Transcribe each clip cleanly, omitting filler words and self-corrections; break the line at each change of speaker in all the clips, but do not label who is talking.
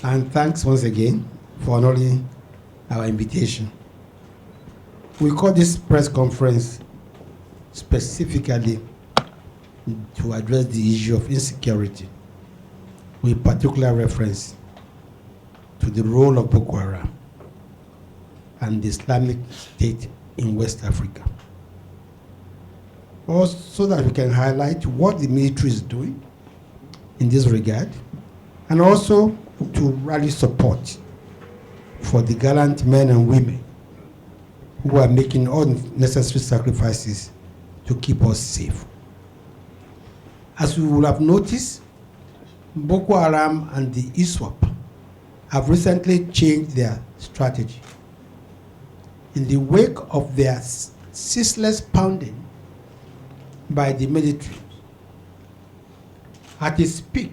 And thanks once again for honoring our invitation. We call this press conference specifically to address the issue of insecurity, with particular reference to the role of Boko Haram and the Islamic State in West Africa. Also, so that we can highlight what the military is doing in this regard, and also to rally support for the gallant men and women who are making all necessary sacrifices to keep us safe. As we will have noticed, Boko Haram and the ISWAP have recently changed their strategy. In the wake of their ceaseless pounding by the military, at its peak,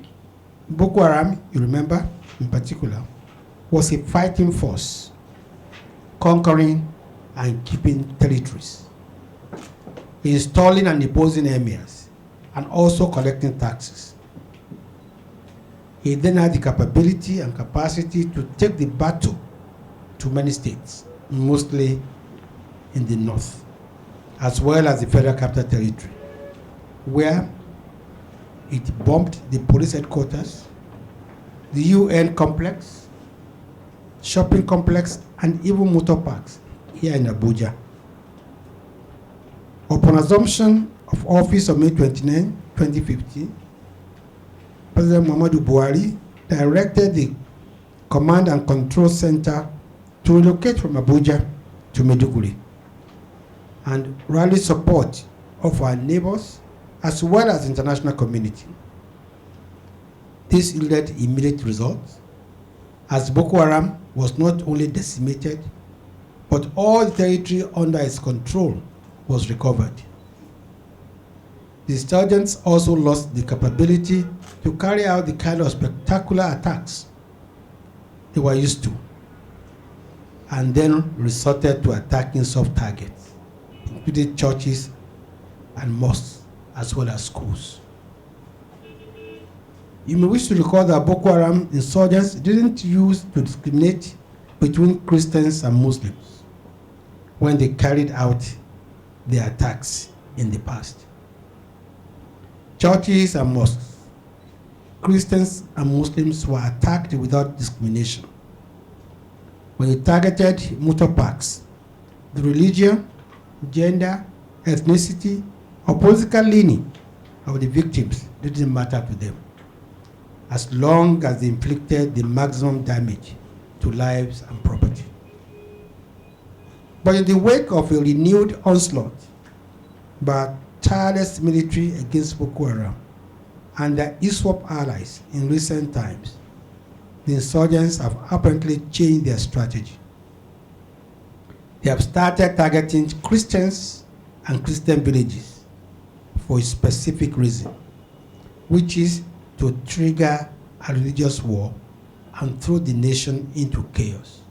Boko Haram, you remember, in particular, was a fighting force, conquering and keeping territories, installing and deposing emirs, and also collecting taxes. He then had the capability and capacity to take the battle to many states, mostly in the north, as well as the Federal Capital Territory, where it bombed the police headquarters, the UN complex, shopping complex, and even motor parks here in Abuja. Upon assumption of office on May 29, 2015, President Muhammadu Buhari directed the Command and Control Center to relocate from Abuja to Maiduguri and rally support of our neighbors as well as the international community. This yielded immediate results, as Boko Haram was not only decimated, but all the territory under its control was recovered. The insurgents also lost the capability to carry out the kind of spectacular attacks they were used to, and then resorted to attacking soft targets, including churches and mosques, as well as schools. You may wish to recall that Boko Haram insurgents didn't use to discriminate between Christians and Muslims when they carried out their attacks in the past. Churches and mosques, Christians and Muslims were attacked without discrimination. When they targeted motor parks, the religion, gender, ethnicity, or political leaning of the victims didn't matter to them, as long as they inflicted the maximum damage to lives and property. But in the wake of a renewed onslaught by tireless military against Boko Haram and their ISWAP allies in recent times, the insurgents have apparently changed their strategy. They have started targeting Christians and Christian villages for a specific reason, which is to trigger a religious war and throw the nation into chaos.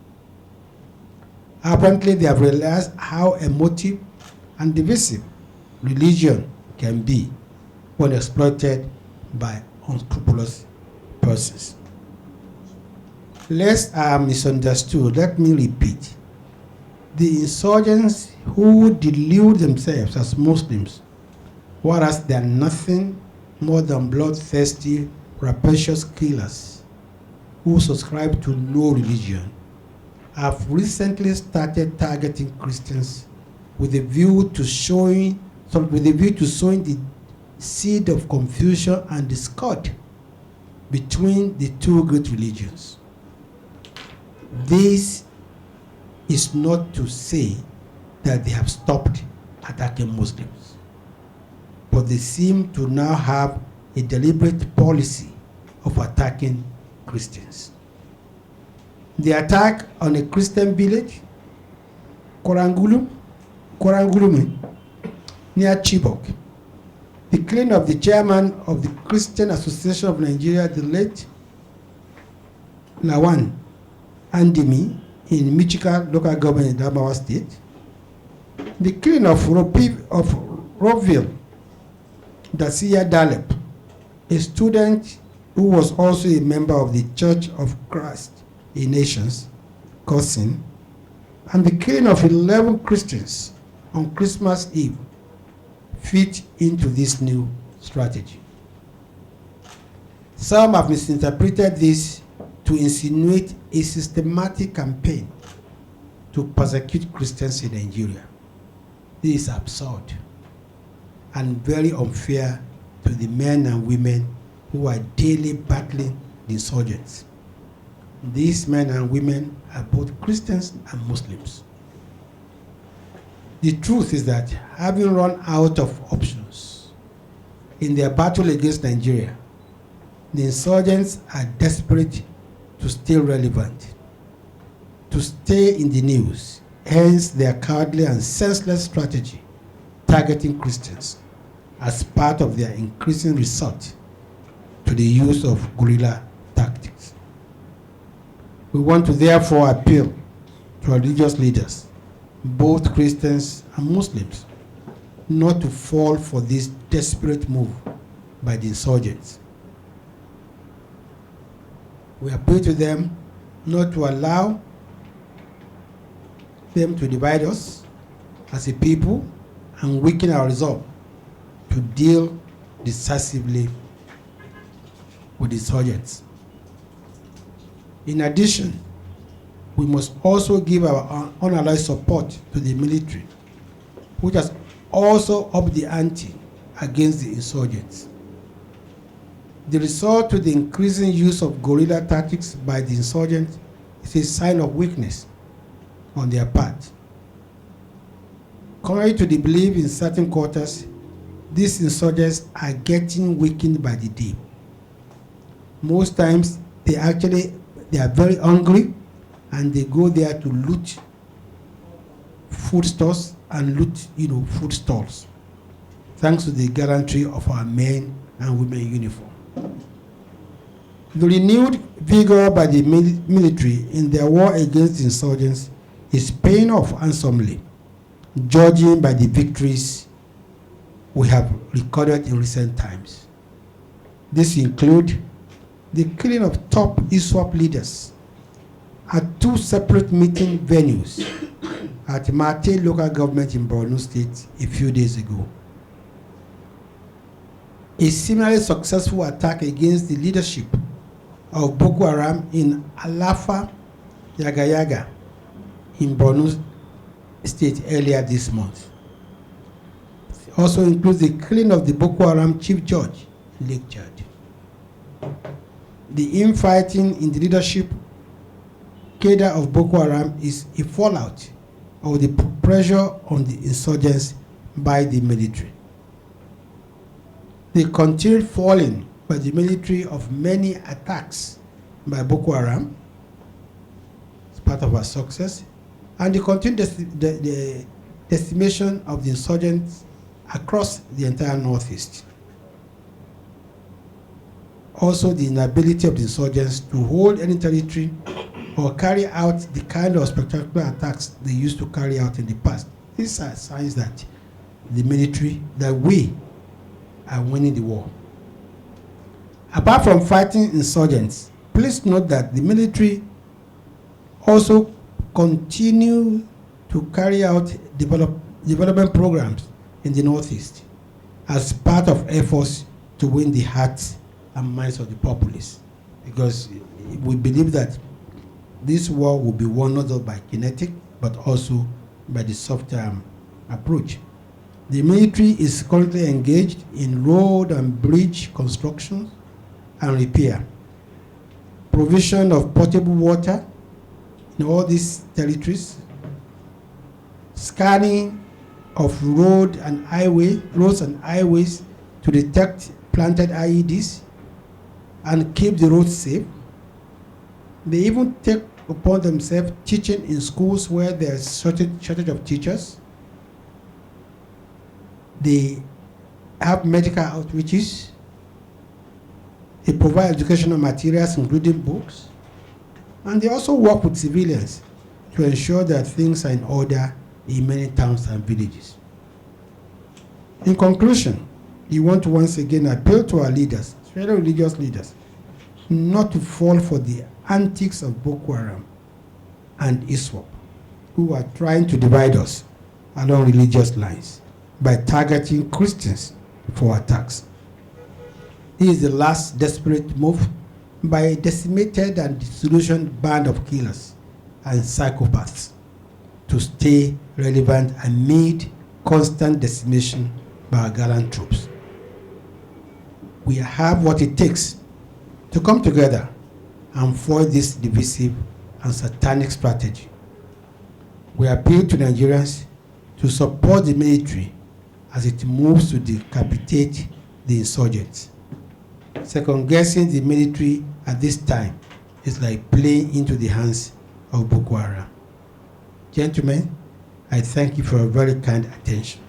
Apparently, they have realized how emotive and divisive religion can be when exploited by unscrupulous persons. Lest I am misunderstood, let me repeat. The insurgents who delude themselves as Muslims, whereas they are nothing more than bloodthirsty, rapacious killers who subscribe to no religion, have recently started targeting Christians with a view to sowing the seed of confusion and discord between the two great religions. This is not to say that they have stopped attacking Muslims, but they seem to now have a deliberate policy of attacking Christians. The attack on a Christian village, Korangulume, near Chibok, the killing of the chairman of the Christian Association of Nigeria, the late Lawan Andimi, in Michika local government in Adamawa State, the killing of Roville Dacia Dalep, a student who was also a member of the Church of Christ in Nations, cousin, and the killing of 11 Christians on Christmas Eve fit into this new strategy. Some have misinterpreted this to insinuate a systematic campaign to persecute Christians in Nigeria. This is absurd and very unfair to the men and women who are daily battling the insurgents. These men and women are both Christians and Muslims. The truth is that having run out of options in their battle against Nigeria, the insurgents are desperate to stay relevant, to stay in the news, hence their cowardly and senseless strategy targeting Christians as part of their increasing resort to the use of guerrilla tactics. We want to therefore appeal to our religious leaders, both Christians and Muslims, not to fall for this desperate move by the insurgents. We appeal to them not to allow them to divide us as a people and weaken our resolve to deal decisively with the insurgents. In addition, we must also give our unalloyed support to the military, which has also upped the ante against the insurgents. The resort to the increasing use of guerrilla tactics by the insurgents is a sign of weakness on their part. Contrary to the belief in certain quarters, these insurgents are getting weakened by the day. Most times, they are very hungry, and they go there to loot food stores and loot, food stalls, thanks to the gallantry of our men and women in uniform. The renewed vigor by the military in their war against the insurgents is paying off handsomely, judging by the victories we have recorded in recent times. This includes the killing of top ISWAP leaders at 2 separate meeting venues at Mate local government in Borno State a few days ago. A similarly successful attack against the leadership of Boko Haram in Alafa Yagayaga in Borno State earlier this month. It also includes the killing of the Boko Haram chief judge in Lake Chad. The infighting in the leadership cadre of Boko Haram is a fallout of the pressure on the insurgents by the military. The continued falling by the military of many attacks by Boko Haram is part of our success, and the continued decimation of the insurgents across the entire Northeast. Also, the inability of the insurgents to hold any territory or carry out the kind of spectacular attacks they used to carry out in the past. These are signs that the military, that we are winning the war. Apart from fighting insurgents, please note that the military also continue to carry out development programs in the Northeast as part of efforts to win the hearts and minds of the populace, because we believe that this war will be won not just by kinetic but also by the soft approach. The military is currently engaged in road and bridge construction and repair, provision of potable water in all these territories, scanning of roads and highways to detect planted IEDs and keep the roads safe. They even take upon themselves teaching in schools where there's shortage of teachers. They have medical outreaches. They provide educational materials, including books. And they also work with civilians to ensure that things are in order in many towns and villages. In conclusion, we want to once again appeal to our leaders, especially religious leaders, not to fall for the antics of Boko Haram and ISWAP, who are trying to divide us along religious lines by targeting Christians for attacks. This is the last desperate move by a decimated and disillusioned band of killers and psychopaths to stay relevant amid constant decimation by our gallant troops. We have what it takes to come together and foil this divisive and satanic strategy. We appeal to Nigerians to support the military as it moves to decapitate the insurgents. Second-guessing the military at this time is like playing into the hands of Boko Haram. Gentlemen, I thank you for your very kind attention.